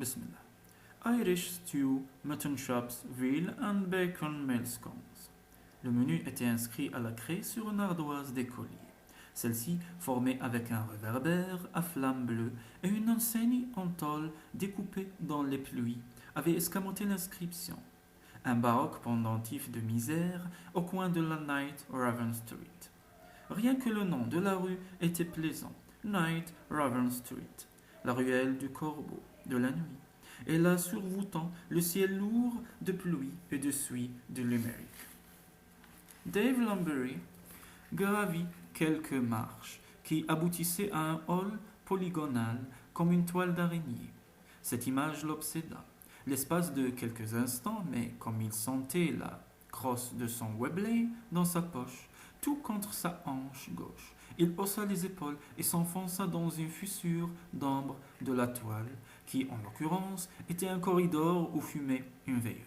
Bismillah. Irish stew, mutton chops, veal and bacon meal scones. Le menu était inscrit à la craie sur une ardoise d'écolier. Celle-ci, formée avec un réverbère à flamme bleue et une enseigne en tôle découpée dans les pluies, avait escamoté l'inscription. Un baroque pendentif de misère au coin de la Night Raven Street. Rien que le nom de la rue était plaisant. Night Raven Street, la ruelle du corbeau, de la nuit, et là survoûtant le ciel lourd de pluie et de suie de Limerick. Dave Lumbery gravit quelques marches qui aboutissaient à un hall polygonal comme une toile d'araignée. Cette image l'obséda. L'espace de quelques instants, mais comme il sentait la crosse de son Webley dans sa poche, tout contre sa hanche gauche, il haussa les épaules et s'enfonça dans une fissure d'ambre de la toile, qui, en l'occurrence, était un corridor où fumait une veilleuse.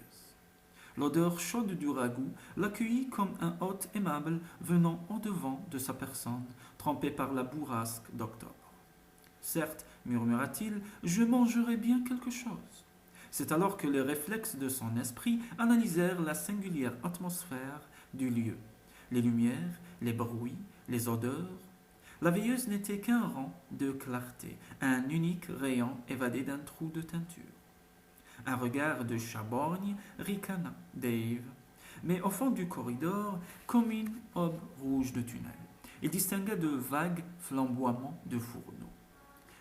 L'odeur chaude du ragoût l'accueillit comme un hôte aimable venant au-devant de sa personne, trempée par la bourrasque d'octobre. Certes, murmura-t-il, je mangerai bien quelque chose. C'est alors que les réflexes de son esprit analysèrent la singulière atmosphère du lieu. Les lumières, les bruits, les odeurs. La veilleuse n'était qu'un rang de clarté, un unique rayon évadé d'un trou de teinture. Un regard de chaborgne ricana Dave, mais au fond du corridor, comme une aube rouge de tunnel, il distingua de vagues flamboiements de fourneaux.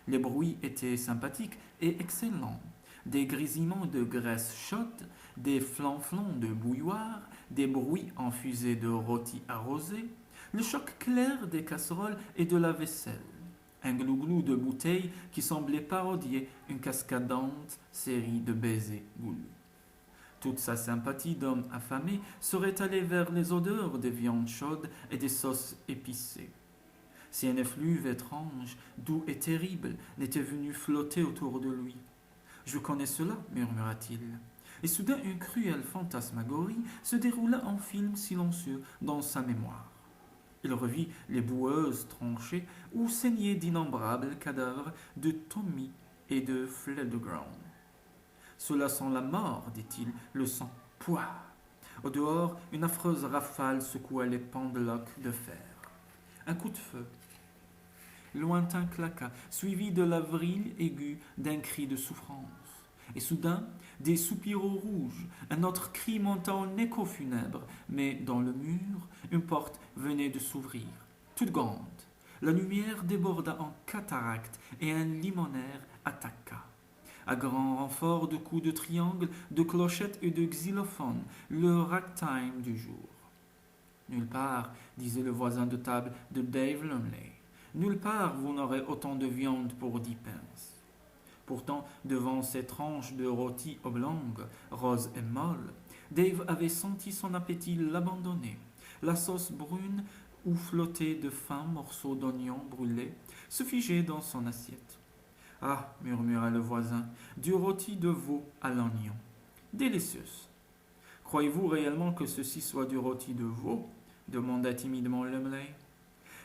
Les bruits étaient sympathiques et excellents. Des grésillements de graisse chaude, des flanflons de bouilloire, des bruits en fusée de rôtis arrosés, le choc clair des casseroles et de la vaisselle, un glouglou de bouteilles qui semblait parodier une cascadante série de baisers goulus. Toute sa sympathie d'homme affamé serait allée vers les odeurs des viandes chaudes et des sauces épicées. Si un effluve étrange, doux et terrible, n'était venu flotter autour de lui. Je connais cela, murmura-t-il. Et soudain une cruelle fantasmagorie se déroula en film silencieux dans sa mémoire. Il revit les boueuses tranchées où saignaient d'innombrables cadavres de Tommy et de Fledeground. Cela sent la mort, dit-il, le sang. Pouah! Au dehors, une affreuse rafale secoua les pendeloques de fer. Un coup de feu. Lointain claqua, suivi de la vrille aiguë d'un cri de souffrance. Et soudain, des soupiraux rouges, un autre cri monta en écho funèbre, mais dans le mur, une porte venait de s'ouvrir, toute grande. La lumière déborda en cataracte et un limonaire attaqua. À grand renfort de coups de triangle, de clochettes et de xylophones, le ragtime du jour. Nulle part, disait le voisin de table de Dave Lumley, nulle part vous n'aurez autant de viande pour 10 pence. Pourtant, devant ces tranches de rôti oblongues, roses et molles, Dave avait senti son appétit l'abandonner. La sauce brune où flottaient de fins morceaux d'oignons brûlés se figeaient dans son assiette. Ah, murmura le voisin, du rôti de veau à l'oignon. Délicieuse. Croyez-vous réellement que ceci soit du rôti de veau demanda timidement Lumley.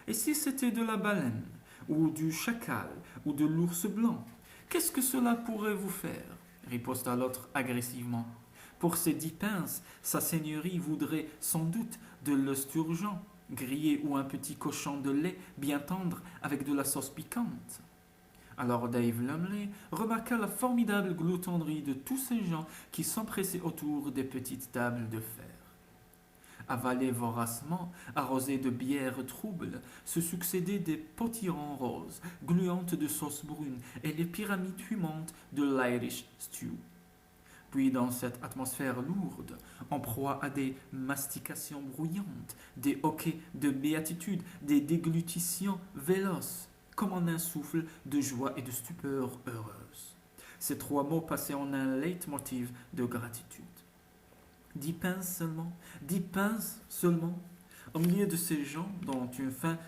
Et si c'était de la baleine, ou du chacal, ou de l'ours blanc, qu'est-ce que cela pourrait vous faire riposta l'autre agressivement. Pour ces 10 pinces, sa seigneurie voudrait sans doute de l'esturgeon, grillé ou un petit cochon de lait bien tendre avec de la sauce piquante. Alors Dave Lumley remarqua la formidable gloutonnerie de tous ces gens qui s'empressaient autour des petites tables de fer. Avalés voracement, arrosés de bière trouble, se succédaient des potirons roses, gluantes de sauce brune, et les pyramides fumantes de l'Irish stew. Puis dans cette atmosphère lourde, en proie à des mastications brouillantes, des hoquets de béatitude, des déglutitions véloces, comme en un souffle de joie et de stupeur heureuse. Ces 3 mots passaient en un leitmotiv de gratitude. 10 pinces seulement, 10 pinces seulement, au milieu de ces gens dont une faim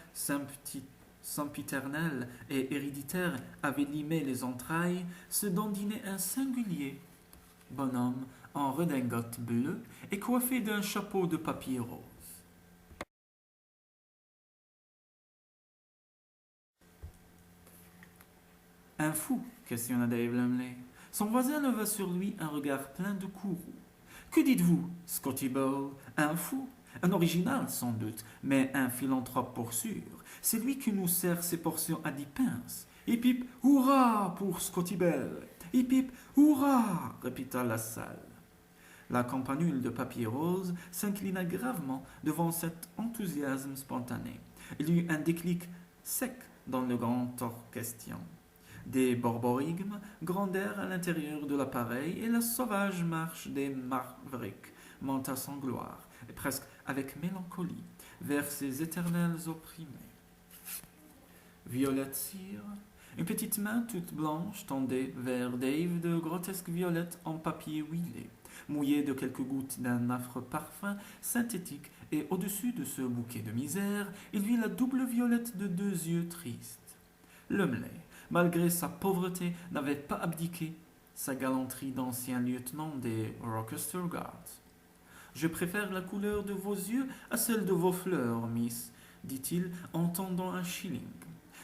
sempiternelle et héréditaire avait limé les entrailles, se dandinait un singulier bonhomme en redingote bleue et coiffé d'un chapeau de papier rose. Un fou, questionna Dave Lumley. Son voisin leva sur lui un regard plein de courroux. Que dites-vous, Scotty Bull? Un fou? Un original, sans doute, mais un philanthrope pour sûr. C'est lui qui nous sert ses portions à 10 pence. Hip hip, hurrah pour Scotty Bell! Hip hip, hurrah! Répéta la salle. La campanule de papier rose s'inclina gravement devant cet enthousiasme spontané. Il y eut un déclic sec dans le grand orchestion. Des borborigmes grondèrent à l'intérieur de l'appareil et la sauvage marche des Mavericks monta sans gloire, et presque avec mélancolie, vers ses éternels opprimés. Violette cire, une petite main toute blanche tendait vers Dave de grotesques violettes en papier huilé, mouillées de quelques gouttes d'un affreux parfum synthétique, et au-dessus de ce bouquet de misère, il vit la double violette de 2 yeux tristes. Lumley, malgré sa pauvreté, n'avait pas abdiqué sa galanterie d'ancien lieutenant des Rochester Guards. « Je préfère la couleur de vos yeux à celle de vos fleurs, miss, dit-il en tendant un shilling.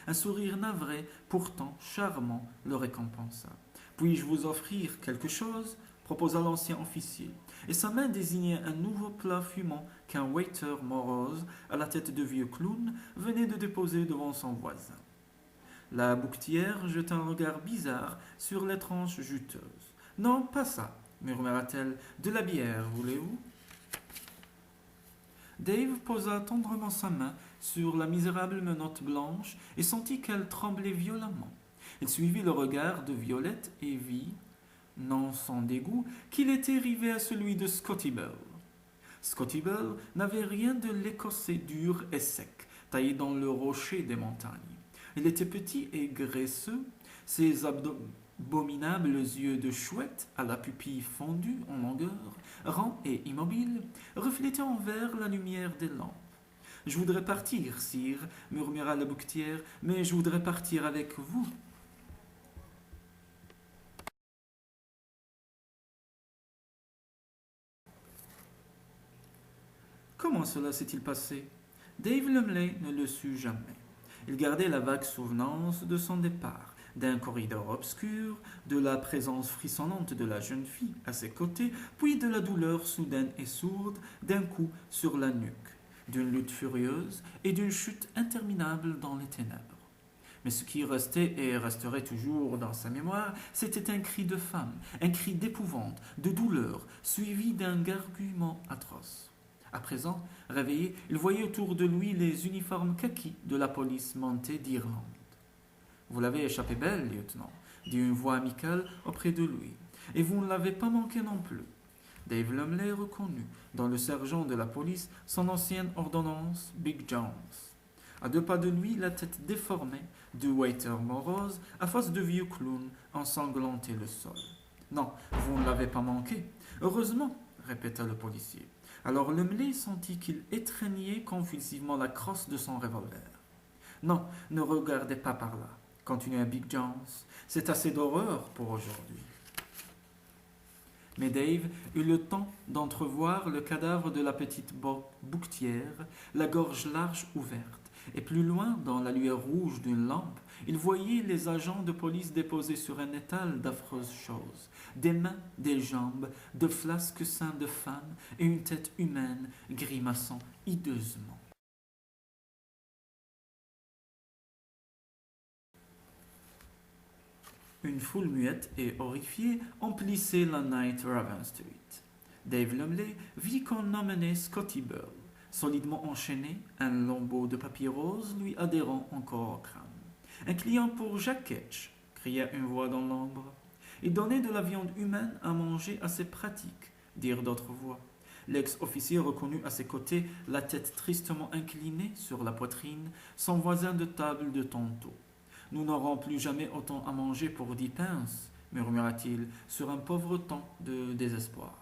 Un sourire navré, pourtant charmant, le récompensa. Puis-je vous offrir quelque chose? Proposa l'ancien officier, et sa main désignait un nouveau plat fumant qu'un waiter morose, à la tête de vieux clown, venait de déposer devant son voisin. La bouquetière jeta un regard bizarre sur l'étrange juteuse. « Non, pas ça, murmura-t-elle. De la bière, voulez-vous » Dave posa tendrement sa main sur la misérable menotte blanche et sentit qu'elle tremblait violemment. Il suivit le regard de Violette et vit, non sans dégoût, qu'il était rivé à celui de Scotty Bell. Scotty Bell n'avait rien de l'écossais dur et sec, taillé dans le rocher des montagnes. Il était petit et graisseux, ses abominables yeux de chouette, à la pupille fondue en longueur, rangs et immobiles, reflétaient en vert la lumière des lampes. « Je voudrais partir, sire, murmura la bouquetière, mais je voudrais partir avec vous. » Comment cela s'est-il passé? Dave Lumley ne le sut jamais. Il gardait la vague souvenance de son départ, d'un corridor obscur, de la présence frissonnante de la jeune fille à ses côtés, puis de la douleur soudaine et sourde d'un coup sur la nuque, d'une lutte furieuse et d'une chute interminable dans les ténèbres. Mais ce qui restait et resterait toujours dans sa mémoire, c'était un cri de femme, un cri d'épouvante, de douleur, suivi d'un gargouillement atroce. À présent, réveillé, il voyait autour de lui les uniformes kaki de la police montée d'Irlande. « Vous l'avez échappé belle, lieutenant, » dit une voix amicale auprès de lui. « Et vous ne l'avez pas manqué non plus. » Dave Lumley reconnut, dans le sergent de la police, son ancienne ordonnance, Big Jones. À 2 pas de lui, la tête déformée du waiter morose, à face de vieux clown, ensanglantait le sol. « Non, vous ne l'avez pas manqué. Heureusement, » répéta le policier. Alors Lumley sentit qu'il étreignait convulsivement la crosse de son revolver. « Non, ne regardez pas par là, » continua Big Jones. « C'est assez d'horreur pour aujourd'hui. » Mais Dave eut le temps d'entrevoir le cadavre de la petite bouquetière, la gorge large ouverte, et plus loin, dans la lueur rouge d'une lampe, il voyait les agents de police déposés sur un étal d'affreuses choses, des mains, des jambes, de flasques seins de femmes et une tête humaine grimaçant hideusement. Une foule muette et horrifiée emplissait la Night Raven Street. Dave Lumley vit qu'on emmenait Scotty Bull, solidement enchaîné, un lambeau de papier rose lui adhérant encore au crâne. « Un client pour Jack Ketch !» cria une voix dans l'ombre. « Il donnait de la viande humaine à manger assez pratique !» dirent d'autres voix. L'ex-officier reconnut à ses côtés, la tête tristement inclinée sur la poitrine, son voisin de table de tantôt. « Nous n'aurons plus jamais autant à manger pour 10 pence, murmura-t-il sur un pauvre ton de désespoir.